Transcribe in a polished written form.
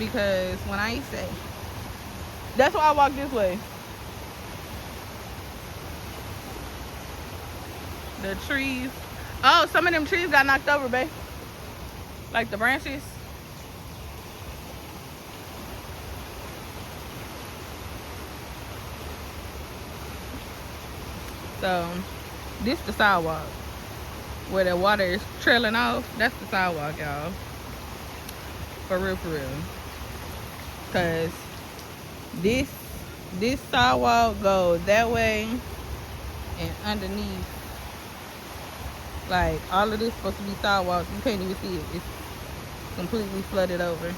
because when I say, that's why I walk this way. The trees. Oh, some of them trees got knocked over, babe. Like the branches. So, this the sidewalk. Where the water is trailing off. That's the sidewalk, y'all. For real, for real. Cause this sidewalk goes that way and underneath. Like all of this supposed to be sidewalks. You can't even see it. It's completely flooded over.